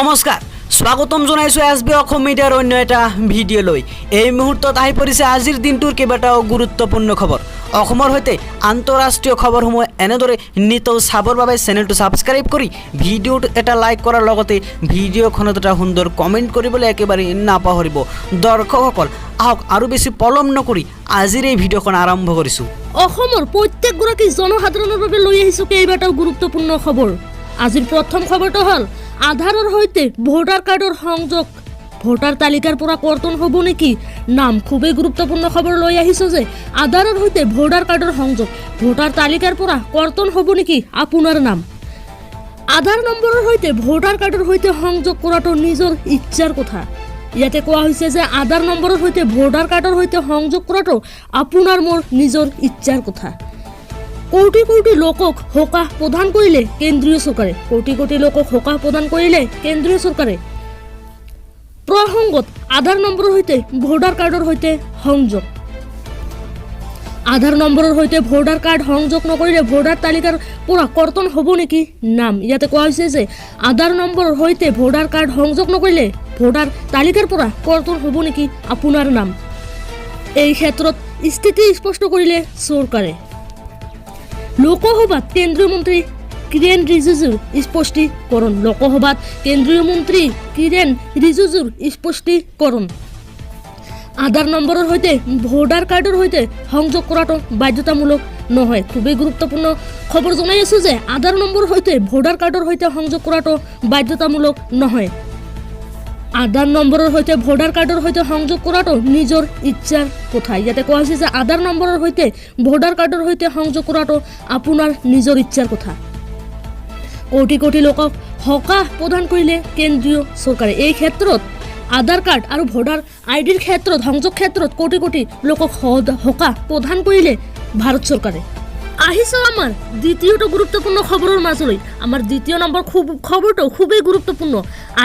নমস্কাৰ স্বাগতম জনাইছো এছবি অসম মিডিয়াৰ অন্য এটা ভিডিঅ' লৈ এই মুহূৰ্তত আহি পৰিছে আজিৰ দিনটোৰ কেইবাটাও গুৰুত্বপূৰ্ণ খবৰ অসমৰ হৈতে আন্তঃৰাষ্ট্ৰীয় খবৰসমূহ এনেদৰে নিতৌ চাবৰ বাবে চেনেলটো সাবস্ক্ৰাইব কৰি ভিডিঅ'টো এটা লাইক কৰাৰ লগতে ভিডিঅ'খনত এটা সুন্দৰ কমেণ্ট কৰিবলৈ একেবাৰে নাপাহৰিব দৰ্শকসকল আহক আৰু বেছি পলম নকৰি আজিৰ এই ভিডিঅ'খন আৰম্ভ কৰিছো অসমৰ প্ৰত্যেকগৰাকী জনসাধাৰণৰ বাবে লৈ আহিছো কেইবাটাও গুৰুত্বপূৰ্ণ খবৰ আজিৰ প্ৰথম খবৰটো হ'ল আধাৰৰ সৈতে ভোটাৰ কাৰ্ডৰ সংযোগ ভোটাৰ তালিকাৰ পৰা কৰ্তন হ'ব নেকি নাম খুবেই গুৰুত্বপূৰ্ণ খবৰ লৈ আহিছো যে আধাৰৰ সৈতে ভোটাৰ কাৰ্ডৰ সংযোগ ভোটাৰ তালিকাৰ পৰা কৰ্তন হ'ব নেকি আপোনাৰ নাম আধাৰ নম্বৰৰ সৈতে ভোটাৰ কাৰ্ডৰ সৈতে সংযোগ কৰাটো নিজৰ ইচ্ছাৰ কথা ইয়াতে কোৱা হৈছে যে আধাৰ নম্বৰৰ সৈতে ভোটাৰ কাৰ্ডৰ সৈতে সংযোগ কৰাটো আপোনাৰ মোৰ নিজৰ ইচ্ছাৰ কথা কোটি কোটি লোকক সকাহ প্ৰদান কৰিলে কেন্দ্ৰীয় চৰকাৰে কোটি লোকক সকাহ প্ৰদান কৰিলে কেন্দ্ৰীয় চৰকাৰে প্ৰসংগত আধাৰ নম্বৰৰ সৈতে ভোটাৰ কাৰ্ডৰ সৈতে সংযোগ আধাৰ নম্বৰৰ সৈতে ভোটাৰ কাৰ্ড সংযোগ নকৰিলে ভোটাৰ তালিকাৰ পৰা কৰ্তন হ'ব নেকি নাম ইয়াতে কোৱা হৈছে যে আধাৰ নম্বৰৰ সৈতে ভোটাৰ কাৰ্ড সংযোগ নকৰিলে ভোটাৰ তালিকাৰ পৰা কৰ্তন হ'ব নেকি আপোনাৰ নাম এই ক্ষেত্ৰত স্থিতি স্পষ্ট কৰিলে চৰকাৰে লোকসভাত কেন্দ্ৰীয় মন্ত্ৰী কিৰেণ ৰিজিজুৰ স্পষ্টীকৰণ লোকসভাত কেন্দ্ৰীয় মন্ত্ৰী কিৰেণ ৰিজিজুৰ স্পষ্টীকৰণ আধাৰ নম্বৰৰ সৈতে ভোটাৰ কাৰ্ডৰ সৈতে সংযোগ কৰাটো বাধ্যতামূলক নহয় খুবেই গুৰুত্বপূৰ্ণ খবৰ জনাই আছো যে আধাৰ নম্বৰৰ সৈতে ভোটাৰ কাৰ্ডৰ সৈতে সংযোগ কৰাটো বাধ্যতামূলক নহয় আধাৰ নম্বৰৰ সৈতে ভোটাৰ কাৰ্ডৰ সৈতে সংযোগ কৰাটো নিজৰ ইচ্ছাৰ কথা ইয়াতে কোৱা হৈছে যে আধাৰ নম্বৰৰ সৈতে ভোটাৰ কাৰ্ডৰ সৈতে সংযোগ কৰাটো আপোনাৰ নিজৰ ইচ্ছাৰ কথা কোটি লোকক সকাহ প্ৰদান কৰিলে কেন্দ্ৰীয় চৰকাৰে এই ক্ষেত্ৰত আধাৰ কাৰ্ড আৰু ভোটাৰ আইডিৰ ক্ষেত্ৰত সংযোগ ক্ষেত্ৰত কোটি লোকক সকাহ প্ৰদান কৰিলে ভাৰত চৰকাৰে আহিছো আমাৰ দ্বিতীয়টো গুৰুত্বপূৰ্ণ খবৰৰ মাজলৈ আমাৰ দ্বিতীয় নম্বৰ খবৰটো খুবেই গুৰুত্বপূৰ্ণ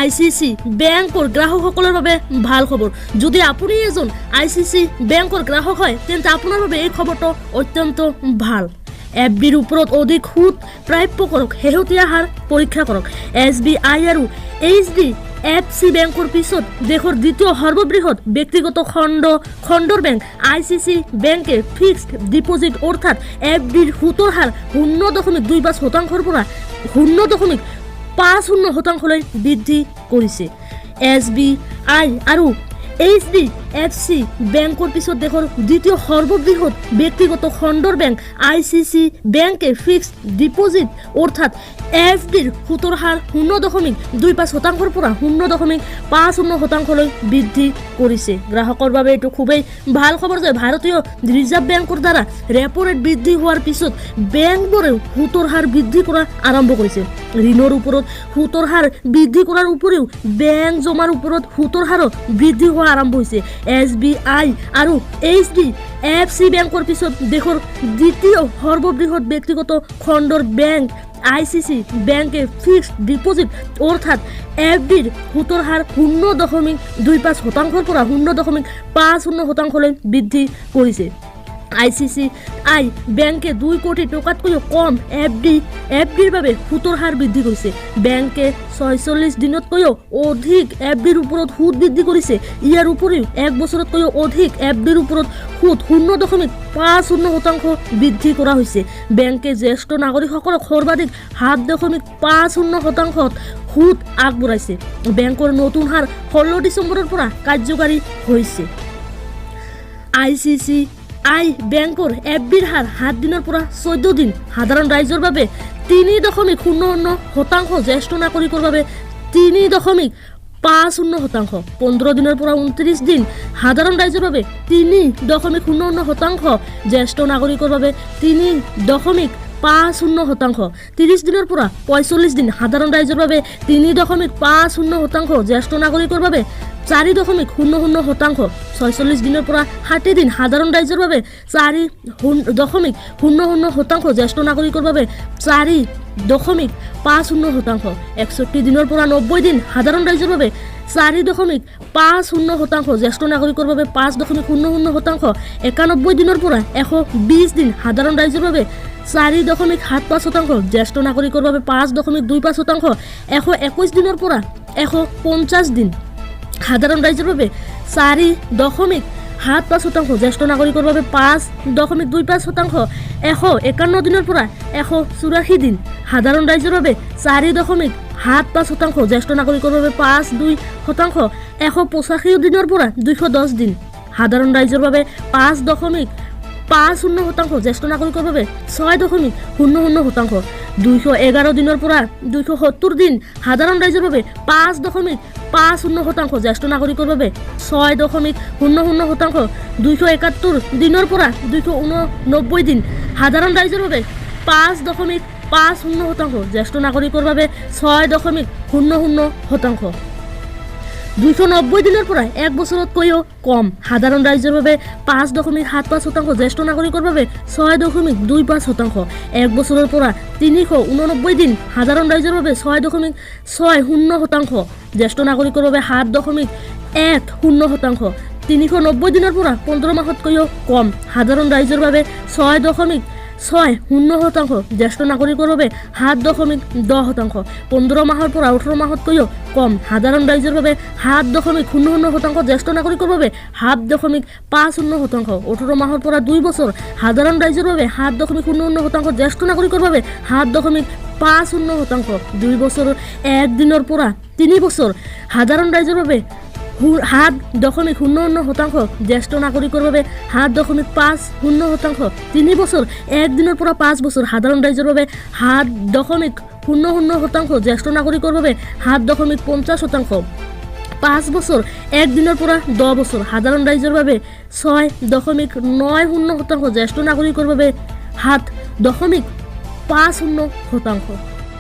ICC বেংকৰ গ্ৰাহকসকলৰ বাবে ভাল খবৰ যদি আপুনি এজন ICC বেংকৰ গ্ৰাহক হয় তেন্তে আপোনাৰ বাবে এই খবৰটো অত্যন্ত ভাল FDৰ ওপৰত অধিক সুদ প্ৰাপ্য কৰক শেহতীয়া হাৰ পৰীক্ষা কৰক SBI আৰু HDFC বেংকৰ পিছত দেশৰ দ্বিতীয় সৰ্ববৃহৎ ব্যক্তিগত খণ্ডৰ বেংক ICC বেংকে ফিক্সড ডিপোজিট অৰ্থাৎ FDৰ সুতৰ হাৰ 0.25%ৰ পৰা 0.50%লৈ বৃদ্ধি কৰিছে SBI আৰু HDFC বেংকৰ পিছত দেশৰ দ্বিতীয় সৰ্ববৃহৎ ব্যক্তিগত খণ্ডৰ বেংক ICC বেংকে ফিক্সড ডিপোজিট অৰ্থাৎ FDৰ সুতৰ হাৰ 0.25%ৰ পৰা 0.50%লৈ বৃদ্ধি কৰিছে গ্ৰাহকৰ বাবে এইটো খুবেই ভাল খবৰ যে ভাৰতীয় ৰিজাৰ্ভ বেংকৰ দ্বাৰা ৰেপো ৰেট বৃদ্ধি হোৱাৰ পিছত বেংকবোৰেও সুতৰ হাৰ বৃদ্ধি কৰা আৰম্ভ কৰিছে ঋণৰ ওপৰত সুতৰ হাৰ বৃদ্ধি কৰাৰ উপৰিও বেংক জমাৰ ওপৰত সুতৰ হাৰো বৃদ্ধি হোৱা আৰম্ভ হৈছে SBI আৰু HDFC বেংকৰ পিছত দেশৰ দ্বিতীয় সৰ্ববৃহৎ ব্যক্তিগত খণ্ডৰ বেংক ICC বেংকে ফিক্সড ডিপোজিট অৰ্থাৎ FDৰ সুতৰ হাৰ 0.25%ৰ পৰা 0.50%লৈ বৃদ্ধি কৰিছে ICCI বেংকে 2 কোটি টকাতকৈও কম FDৰ বাবে সুতৰ হাৰ বৃদ্ধি কৰিছে বেংকে 46 দিনতকৈও অধিক FDৰ ওপৰত সুদ বৃদ্ধি কৰিছে ইয়াৰ উপৰিও 1 বছৰতকৈও অধিক FDৰ ওপৰত সুদ 0.50% বৃদ্ধি কৰা হৈছে বেংকে জ্যেষ্ঠ নাগৰিকসকলক সৰ্বাধিক 7.50% সুদ আগবঢ়াইছে বেংকৰ নতুন হাৰ 16 ডিচেম্বৰৰ পৰা কাৰ্যকাৰী হৈছে ICCI বেংকৰ FDৰ হাৰ 7 দিনৰ পৰা 14 দিন সাধাৰণ ৰাইজৰ বাবে 3.00% জ্যেষ্ঠ নাগৰিকৰ বাবে 3.50% 15 দিনৰ পৰা 29 দিন সাধাৰণ ৰাইজৰ বাবে 3.00% জ্যেষ্ঠ নাগৰিকৰ বাবে 3.50% 30 দিনৰ পৰা 45 দিন সাধাৰণ ৰাইজৰ বাবে 3.50% জ্যেষ্ঠ নাগৰিকৰ বাবে 4.00% 46 দিনৰ পৰা 60 দিন সাধাৰণ ৰাইজৰ বাবে 4.00% জ্যেষ্ঠ নাগৰিকৰ বাবে 4.50% 61 দিনৰ পৰা 90 দিন সাধাৰণ ৰাইজৰ বাবে 4.50% জ্যেষ্ঠ নাগৰিকৰ বাবে 5.00% 91 দিনৰ পৰা 120 দিন সাধাৰণ ৰাইজৰ বাবে 4.75% জ্যেষ্ঠ নাগৰিকৰ বাবে 5.25% 121 দিনৰ পৰা 150 দিন সাধাৰণ ৰাইজৰ বাবে 4.75% জ্যেষ্ঠ নাগৰিকৰ বাবে 5.25% 151 দিনৰ পৰা 184 দিন সাধাৰণ ৰাইজৰ বাবে 4.75% জ্যেষ্ঠ নাগৰিকৰ বাবে 5.2% 185 দিনৰ পৰা 210 দিন সাধাৰণ ৰাইজৰ বাবে 5.50% জ্যেষ্ঠ নাগৰিকৰ বাবে 6.00% 211 দিনৰ পৰা 270 দিন সাধাৰণ ৰাইজৰ বাবে 5.50% জ্যেষ্ঠ নাগৰিকৰ বাবে 6.00% 271 দিনৰ পৰা 289 দিন সাধাৰণ ৰাইজৰ বাবে 5.50% জ্যেষ্ঠ নাগৰিকৰ বাবে 6.00% 290 দিনৰ পৰা 1 বছৰতকৈও কম সাধাৰণ ৰাইজৰ বাবে 5.75% জ্যেষ্ঠ নাগৰিকৰ বাবে 6.25% 1 বছৰৰ পৰা 389 দিন সাধাৰণ ৰাইজৰ বাবে 6.60% জ্যেষ্ঠ নাগৰিকৰ বাবে 7.10% 390 দিনৰ পৰা 15 মাহতকৈও কম সাধাৰণ ৰাইজৰ বাবে 6.60% জ্যেষ্ঠ নাগৰিকৰ বাবে 7.10% 15 মাহৰ পৰা 18 মাহতকৈও কম সাধাৰণ ৰাইজৰ বাবে 7.00% জ্যেষ্ঠ নাগৰিকৰ বাবে 7.50% 18 মাহৰ পৰা 2 বছৰ সাধাৰণ ৰাইজৰ বাবে 7.00% জ্যেষ্ঠ নাগৰিকৰ বাবে 7.50% 2 বছৰ 1 দিনৰ পৰা 3 বছৰ সাধাৰণ ৰাইজৰ বাবে 7.00% জ্যেষ্ঠ নাগৰিকৰ বাবে 7.50% 3 বছৰ 1 দিনৰ পৰা 5 বছৰ সাধাৰণ ৰাইজৰ বাবে 7.00% জ্যেষ্ঠ নাগৰিকৰ বাবে 7.50% 5 বছৰ 1 দিনৰ পৰা 10 বছৰ সাধাৰণ ৰাইজৰ বাবে 6.90% জ্যেষ্ঠ নাগৰিকৰ বাবে 7.50%